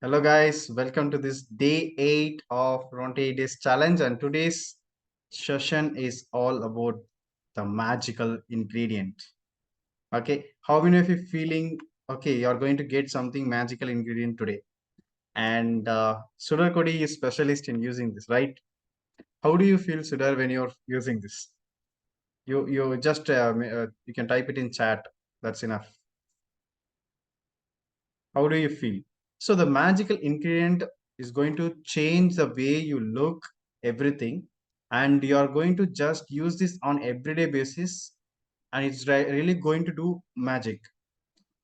Hello guys, welcome to this day 8 of 28 days challenge, and today's session is all about the magical ingredient. Okay, how many of you feeling okay, you're going to get something magical ingredient today? And Sudhar Kodi is specialist in using this, right? How do you feel, Sudhar, when you're using this? You just you can type it in chat. That's enough. How do you feel? So the magical ingredient is going to change the way you look, everything, and you are going to just use this on everyday basis, and it's really going to do magic,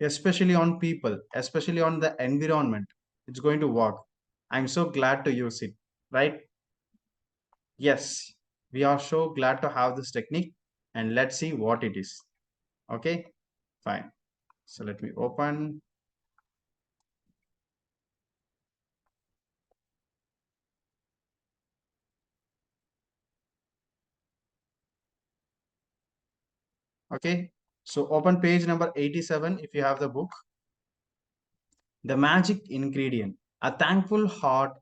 especially on people, especially on the environment. It's going to work. I'm so glad to use it, right? Yes, we are so glad to have this technique, and let's see what it is. Okay, fine. So let me open. Okay, so open page number 87 if you have the book. The magic ingredient. A thankful heart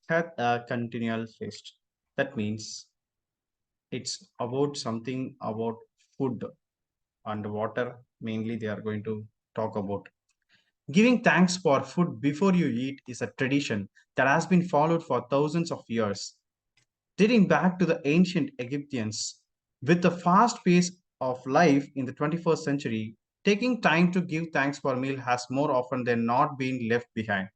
hath a continual feast. That means it's about something about food and water. Mainly, they are going to talk about. Giving thanks for food before you eat is a tradition that has been followed for thousands of years, dating back to the ancient Egyptians. With the fast pace of life in the 21st century, taking time to give thanks for a meal has more often than not been left behind.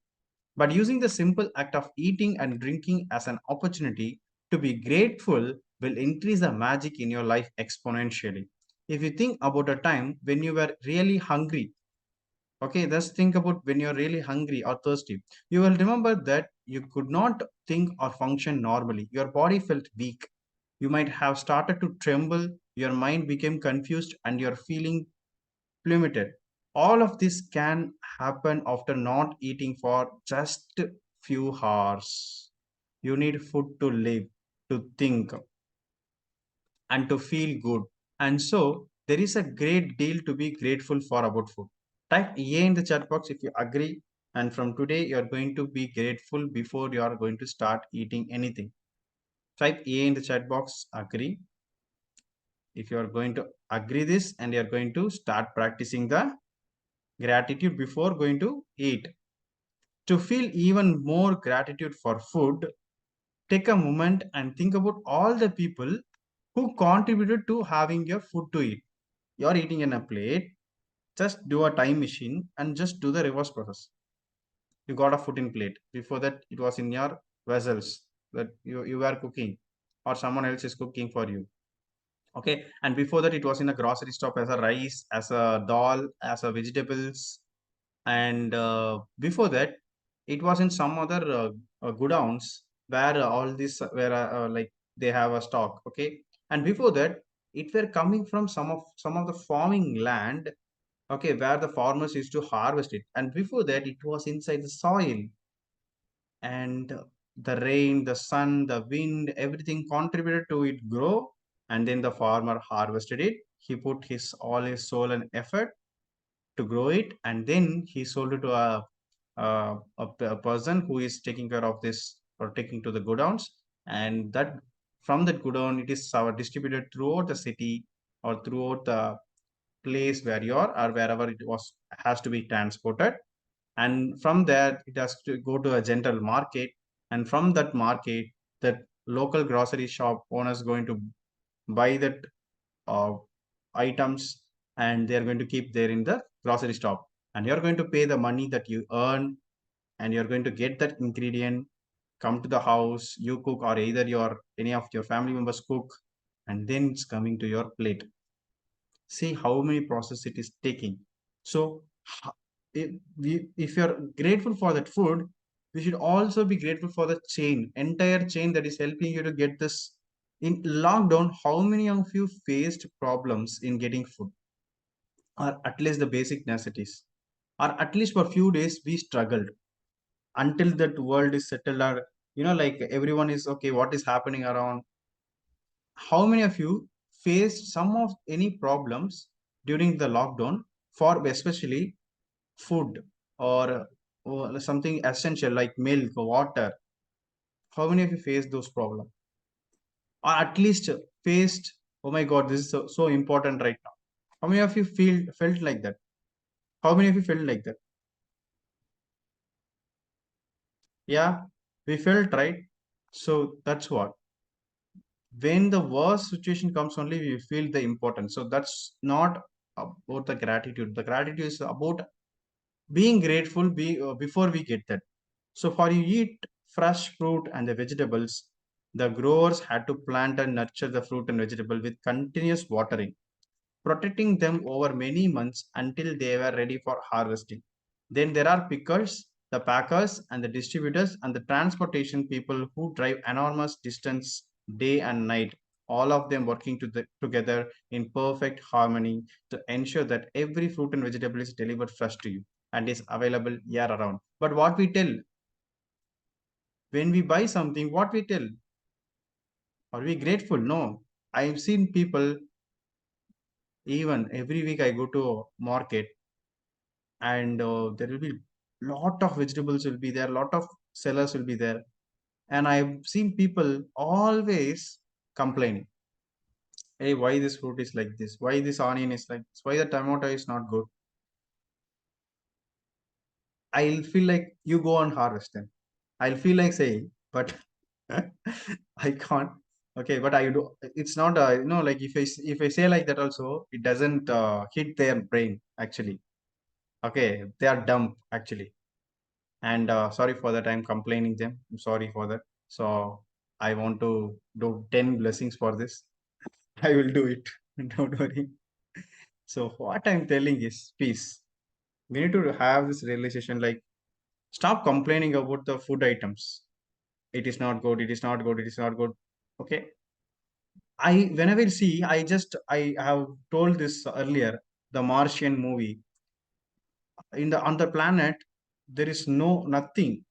But using the simple act of eating and drinking as an opportunity to be grateful will increase the magic in your life exponentially. If you think about a time when you were really hungry, okay, just think about when you're really hungry or thirsty, you will remember that you could not think or function normally. Your body felt weak. You might have started to tremble, your mind became confused, and your feeling plummeted. All of this can happen after not eating for just few hours. You need food to live, to think, and to feel good. And so there is a great deal to be grateful for about food. Type A in the chat box if you agree. And from today, you're going to be grateful before you are going to start eating anything. Type A in the chat box, agree. If you are going to agree this and you're going to start practicing the gratitude before going to eat. To feel even more gratitude for food, take a moment and think about all the people who contributed to having your food to eat. You're eating in a plate, just do a time machine and just do the reverse process. You got a food in plate. Before that, it was in your vessels that you were cooking or someone else is cooking for you. Okay. And before that, it was in a grocery shop as a rice, as a dal, as a vegetables, and before that it was in some other godowns where all this where like they have a stock. Okay, and before that it were coming from some of the farming land, okay, where the farmers used to harvest it, and before that it was inside the soil, and the rain, the sun, the wind, everything contributed to it grow, and then the farmer harvested it. He put his all his soul and effort to grow it, and then he sold it to a person who is taking care of this or taking to the godowns, and that from that godown it is distributed throughout the city or throughout the place where you are or wherever it was has to be transported, and from there it has to go to a general market, and from that market that local grocery shop owners going to buy that uh, items, and they are going to keep there in the grocery shop, and you're going to pay the money that you earn, and you're going to get that ingredient, come to the house, you cook, or either your any of your family members cook, and then it's coming to your plate. See how many process it is taking. So if you're grateful for that food, we should also be grateful for the chain, entire chain that is helping you to get this. In lockdown, how many of you faced problems in getting food, or at least the basic necessities, or at least for a few days we struggled until that world is settled, or like everyone is okay, what is happening around. How many of you faced some of any problems during the lockdown for especially food, or or something essential like milk or water. How many of you face those problems? Or at least faced, oh my God, this is so important right now. How many of you felt like that? How many of you felt like that? Yeah, we felt right. So that's what. When the worst situation comes, only we feel the importance. So that's not about the gratitude. The gratitude is about being grateful before we get that. So for you eat fresh fruit and the vegetables, the growers had to plant and nurture the fruit and vegetable with continuous watering, protecting them over many months until they were ready for harvesting. Then there are pickers, the packers, and the distributors, and the transportation people who drive enormous distance day and night, all of them working together in perfect harmony to ensure that every fruit and vegetable is delivered fresh to you and is available year around. But what we tell when we buy something, what we tell? Are we grateful? No. I've seen people, even every week I go to market, and there will be lot of vegetables will be there, lot of sellers will be there, and I've seen people always complaining, hey, why this fruit is like this, why this onion is like this, why the tomato is not good. I'll feel like you go and harvest them. I'll feel like saying, but I can't. Okay, but I do. It's not like if I say like that also, it doesn't hit their brain actually. Okay, they are dumb actually. And sorry for that, I'm complaining them, I'm sorry for that. So I want to do 10 blessings for this. I will do it. Don't worry. So what I'm telling is peace. We need to have this realization, like, stop complaining about the food items. It is not good, it is not good, it is not good. Okay, I whenever I see, I have told this earlier, the Martian movie. In the on the planet, there is nothing.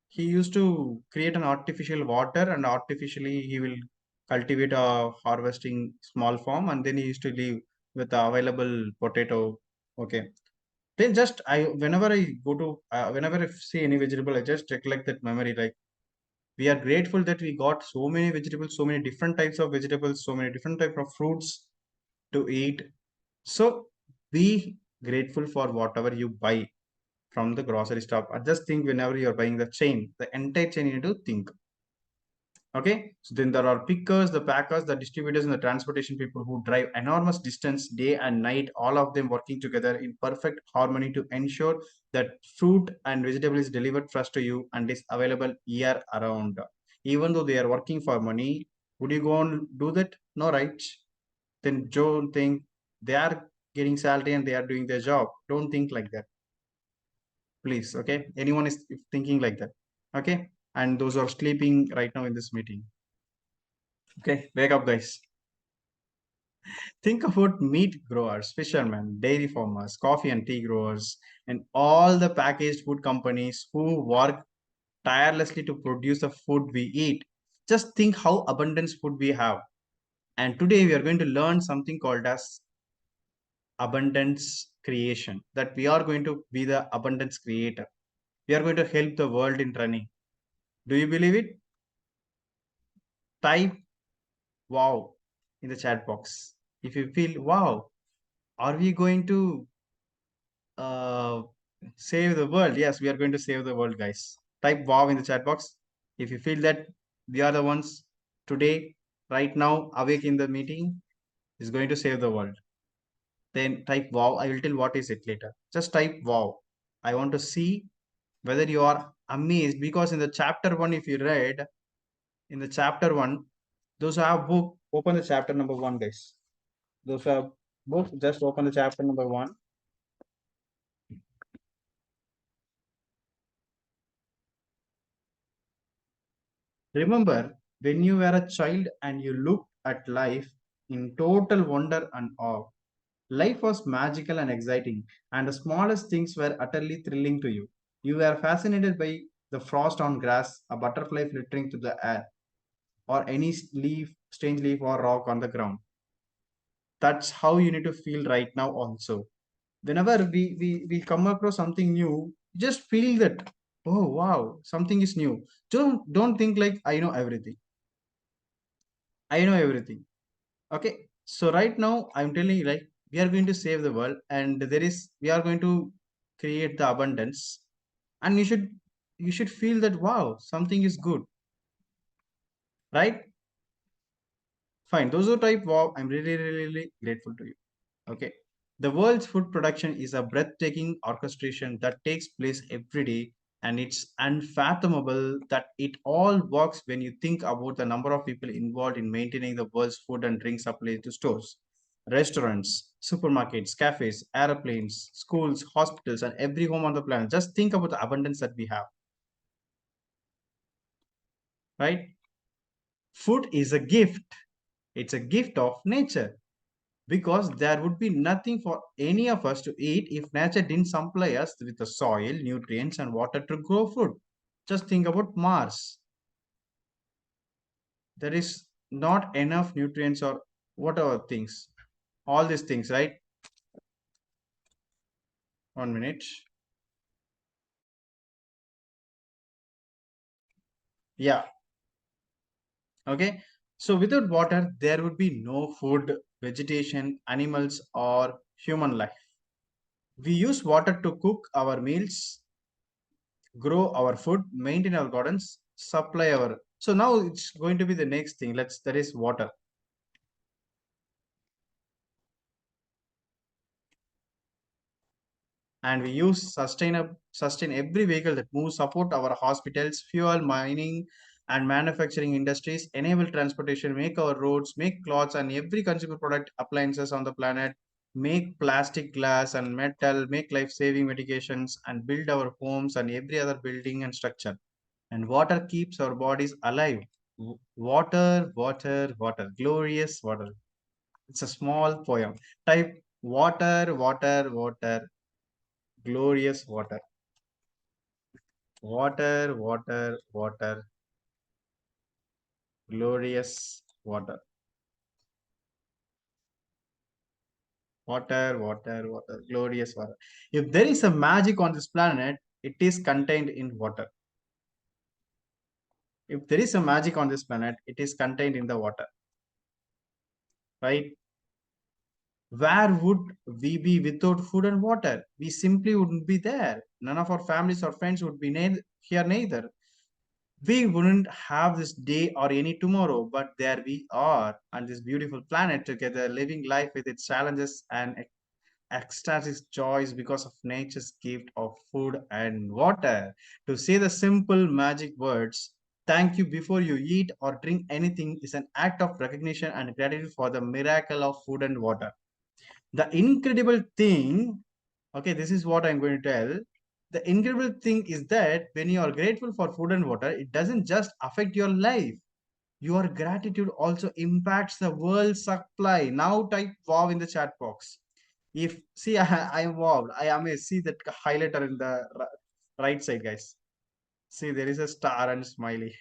He used to create an artificial water, and artificially he will cultivate a harvesting small farm, and then he used to live with the available potato. Okay, then just I whenever I go to whenever I see any vegetable, I just recollect that memory, like, we are grateful that we got so many vegetables, so many different types of vegetables, so many different type of fruits to eat. So be grateful for whatever you buy from the grocery shop. I just think whenever you're buying the chain, the entire chain, you need to think. Okay, so then there are pickers, the packers, the distributors, and the transportation people who drive enormous distance day and night, all of them working together in perfect harmony to ensure that fruit and vegetable is delivered fresh to you and is available year around. Even though they are working for money, would you go and do that? No, right? Then don't think they are getting salary and they are doing their job. Don't think like that, please. Okay, anyone is thinking like that? Okay, and those are sleeping right now in this meeting. Okay, wake up, guys. Think about meat growers, fishermen, dairy farmers, coffee and tea growers, and all the packaged food companies who work tirelessly to produce the food we eat. Just think how abundant food we have. And today we are going to learn something called as abundance creation. That we are going to be the abundance creator. We are going to help the world in running. Do you believe it? Type wow in the chat box. If you feel wow, are we going to uh, save the world? Yes, we are going to save the world, guys. Type wow in the chat box if you feel that we are the ones today, right now, awake in the meeting, is going to save the world. Then type wow. I will tell what is it later. Just type wow. I want to see whether you are amazed, because in the chapter one, if you read in the chapter one, those who have book, open the chapter number one, guys. Those who have book, just open the chapter number one. Remember when you were a child and you looked at life in total wonder and awe. Life was magical and exciting, and the smallest things were utterly thrilling to you. You were fascinated by the frost on grass, a butterfly flittering through the air, or any leaf, strange leaf or rock on the ground. That's how you need to feel right now also. Whenever we come across something new, Just feel that, oh wow, something is new. Don't think like I know everything. I know everything. Okay, so right now I'm telling you, like, we are going to save the world, and we are going to create the abundance, and you should feel that, wow, something is good, right? Fine, those who type wow, I'm really, really, really grateful to you. Okay, the world's food production is a breathtaking orchestration that takes place every day, and it's unfathomable that it all works when you think about the number of people involved in maintaining the world's food and drink supply to stores, restaurants, supermarkets, cafes, airplanes, schools, hospitals, and every home on the planet. Just think about the abundance that we have, right? Food is a gift. It's a gift of nature, because there would be nothing for any of us to eat if nature didn't supply us with the soil, nutrients, and water to grow food. Just think about Mars. There is not enough nutrients or whatever things, all these things, right? 1 minute. Yeah. Okay. So without water, there would be no food, vegetation, animals, or human life. We use water to cook our meals, grow our food, maintain our gardens, supply our. So now it's going to be the next thing. That is water. And we use sustain every vehicle that moves, support our hospitals, fuel mining and manufacturing industries, enable transportation, make our roads, make clothes and every consumer product appliances on the planet, make plastic, glass and metal, make life-saving medications, and build our homes and every other building and structure. And water keeps our bodies alive. Water, water, water, glorious water. It's a small poem. Type water, water, water, glorious water. Water, water, water, glorious water. Water, water, water, glorious water. If there is a magic on this planet, it is contained in water. If there is a magic on this planet, it is contained in the water, right? Where would we be without food and water? We simply wouldn't be there. None of our families or friends would be here neither. We wouldn't have this day or any tomorrow, but there we are on this beautiful planet together, living life with its challenges and ecstatic joys because of nature's gift of food and water. To say the simple magic words, thank you before you eat or drink anything, is an act of recognition and gratitude for the miracle of food and water. The incredible thing, okay, this is what I'm going to tell. The incredible thing is that when you are grateful for food and water, it doesn't just affect your life. Your gratitude also impacts the world supply. Now type wow in the chat box. If see, I am wow. I am a see that highlighter in the right side, guys. See, there is a star and smiley.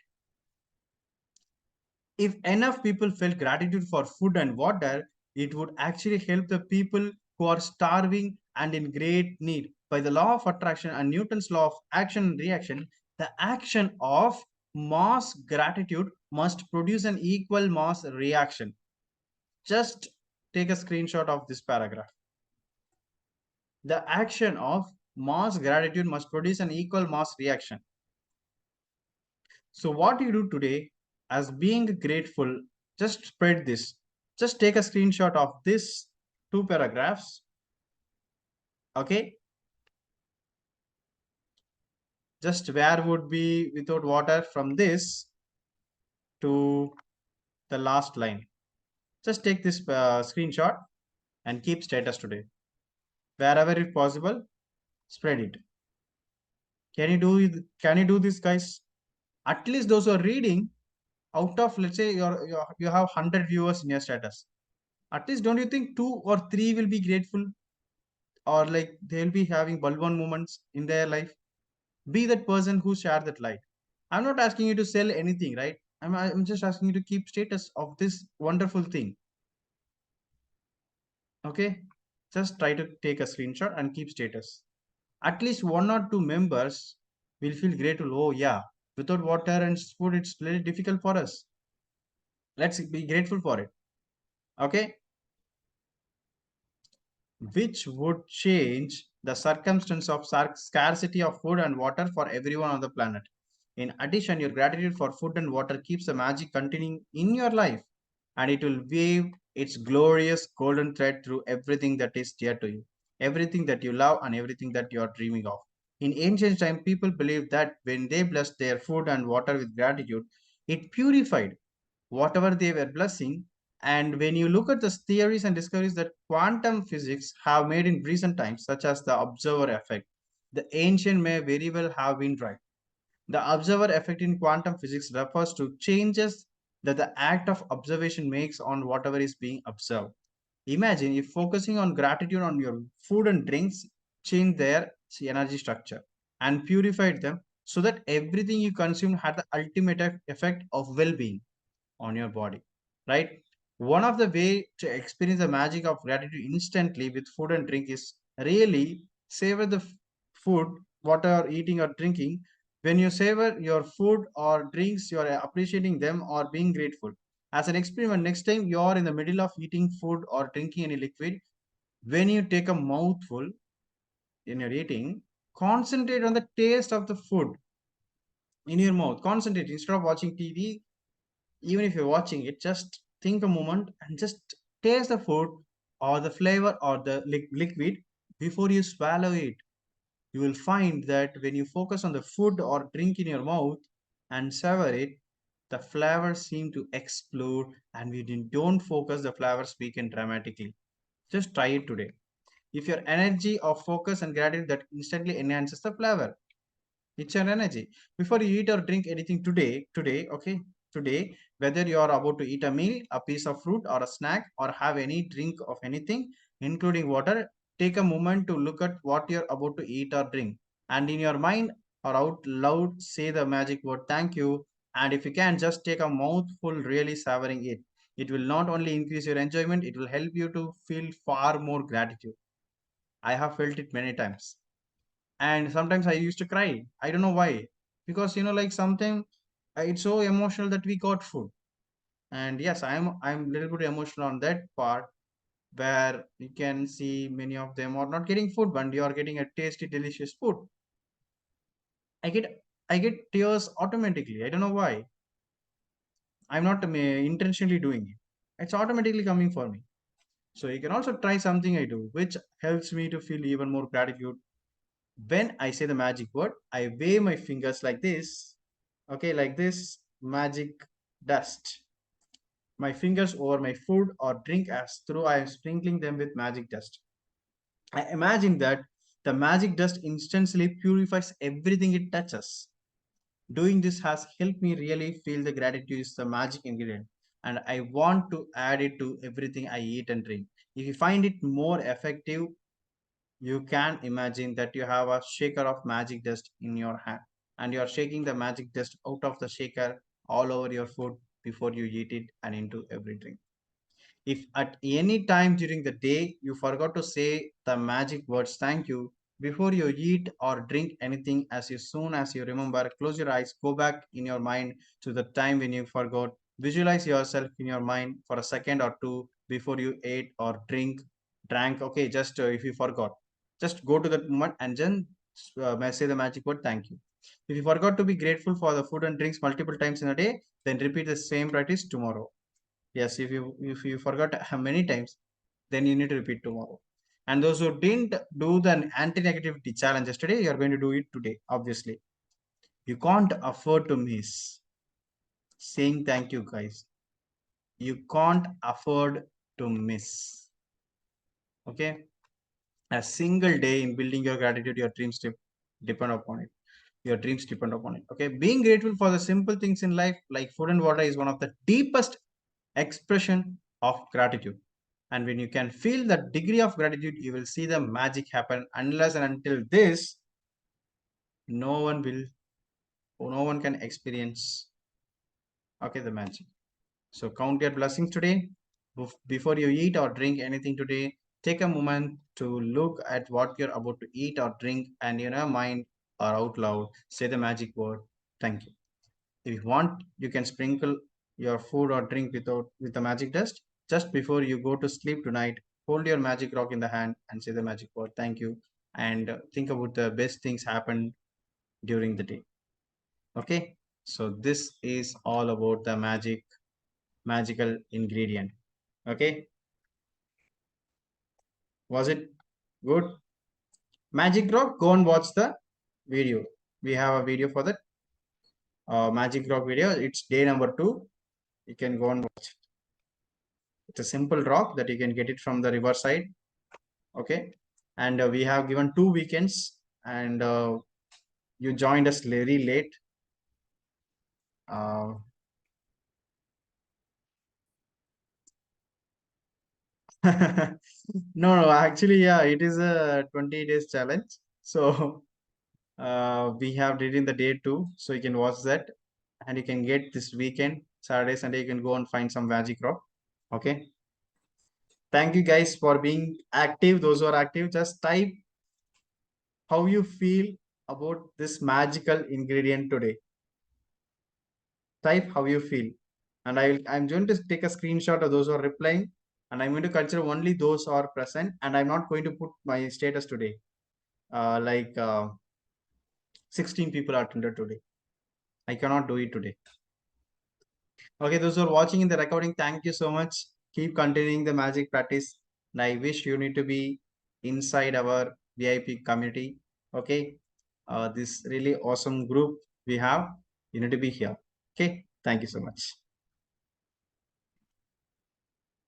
If enough people felt gratitude for food and water, it would actually help the people who are starving and in great need. By the law of attraction and Newton's law of action and reaction, the action of mass gratitude must produce an equal mass reaction. Just take a screenshot of this paragraph. The action of mass gratitude must produce an equal mass reaction. So what you do today as being grateful, just spread this. Just take a screenshot of this two paragraphs. Okay. Just where would be without water from this to the last line. Just take this screenshot and keep status today. Wherever it possible, spread it. Can you do this, guys? At least those who are reading, out of, let's say you have 100 viewers in your status, at least don't you think two or three will be grateful, or like they'll be having bulwan moments in their life? Be that person who share that light. I'm not asking you to sell anything, right? I'm just asking you to keep status of this wonderful thing. Okay, just try to take a screenshot and keep status. at least one or two members will feel grateful. Oh yeah, without water and food, it's really difficult for us. Let's be grateful for it. Okay, which would change the circumstance of scarcity of food and water for everyone on the planet. In addition, your gratitude for food and water keeps the magic continuing in your life, and it will wave its glorious golden thread through everything that is dear to you, everything that you love, and everything that you are dreaming of. In ancient time, people believed that when they blessed their food and water with gratitude, it purified whatever they were blessing. And when you look at the theories and discoveries that quantum physics have made in recent times, such as the observer effect, the ancient may very well have been right. The observer effect in quantum physics refers to changes that the act of observation makes on whatever is being observed. Imagine if focusing on gratitude on your food and drinks changed their energy structure and purified them so that everything you consumed had the ultimate effect of well-being on your body, right? One of the way to experience the magic of gratitude instantly with food and drink is really savor the food, water, eating or drinking. When you savor your food or drinks, you are appreciating them or being grateful. As an experiment, next time you are in the middle of eating food or drinking any liquid, when you take a mouthful in your eating, concentrate on the taste of the food in your mouth. Concentrate instead of watching TV. Even if you're watching it, just think a moment and just taste the food or the flavor or the liquid before you swallow it. You will find that when you focus on the food or drink in your mouth and savor it, the flavors seem to explode, and we don't focus, the flavors weaken dramatically. Just try it today. If your energy of focus and gratitude, that instantly enhances the flavor. It's your energy. Before you eat or drink anything today, whether you are about to eat a meal, a piece of fruit, or a snack, or have any drink of anything, including water, take a moment to look at what you're about to eat or drink. And in your mind or out loud, say the magic word thank you. And if you can, just take a mouthful, really savoring it. It will not only increase your enjoyment, it will help you to feel far more gratitude. I have felt it many times, and sometimes I used to cry. I don't know why, because like something, it's so emotional that we got food. And yes, I'm a little bit emotional on that part, where you can see many of them are not getting food, but you are getting a tasty delicious food. I get i get tears automatically. I don't know why. I'm not intentionally doing it. It's automatically coming for me. So you can also try something I do which helps me to feel even more gratitude. When I say the magic word, I wave my fingers like this. Okay, like this, magic dust. My fingers over my food or drink as through I am sprinkling them with magic dust. I imagine that the magic dust instantly purifies everything it touches. Doing this has helped me really feel the gratitude is the magic ingredient, and I want to add it to everything I eat and drink. If you find it more effective, you can imagine that you have a shaker of magic dust in your hand, and you are shaking the magic dust out of the shaker all over your food before you eat it and into every drink. If at any time during the day you forgot to say the magic words thank you before you eat or drink anything, as soon as you remember, close your eyes, go back in your mind to the time when you forgot. Visualize yourself in your mind for a second or two before you ate or drank. Okay, just if you forgot, just go to that moment and then say the magic word thank you. If you forgot to be grateful for the food and drinks multiple times in a day, then repeat the same practice tomorrow. Yes, if you forgot many times, then you need to repeat tomorrow. And those who didn't do the anti-negativity challenge yesterday, you are going to do it today, obviously. You can't afford to miss saying thank you, guys. You can't afford to miss. Okay? A single day in building your gratitude, your dreams depend upon it. Your dreams depend upon it. Okay? Being grateful for the simple things in life, like food and water, is one of the deepest expression of gratitude. And when you can feel the degree of gratitude, you will see the magic happen. Unless and until this, no one will, no one can experience, okay, the magic. So count your blessings today. Before you eat or drink anything today, take a moment to look at what you're about to eat or drink, and in your mind or out loud, say the magic word, thank you. If you want, you can sprinkle your food or drink with the magic dust. Just before you go to sleep tonight, hold your magic rock in the hand and say the magic word, thank you, and think about the best things happened during the day. Okay, so this is all about the magical ingredient. Okay, was it good? Magic rock, go and watch the video. We have a video for that magic rock video. It's day number 2. You can go and watch it. It's a simple rock that you can get it from the riverside. Okay, and we have given 2 weekends, and you joined us very late. uh, no, actually, yeah, it is a 20 days challenge. So we have did in the day 2, so you can watch that, and you can get this weekend, Saturday, Sunday, you can go and find some magic rock. Okay, thank you guys for being active. Those who are active, just type how you feel about this magical ingredient today. Type how you feel, and I'm going to take a screenshot of those who are replying, and I'm going to consider only those who are present, and I'm not going to put my status today. 16 people are attended today. I cannot do it today. Okay, those who are watching in the recording, thank you so much. Keep continuing the magic practice. And I wish you need to be inside our VIP community. Okay, this really awesome group we have. You need to be here. Okay, thank you so much.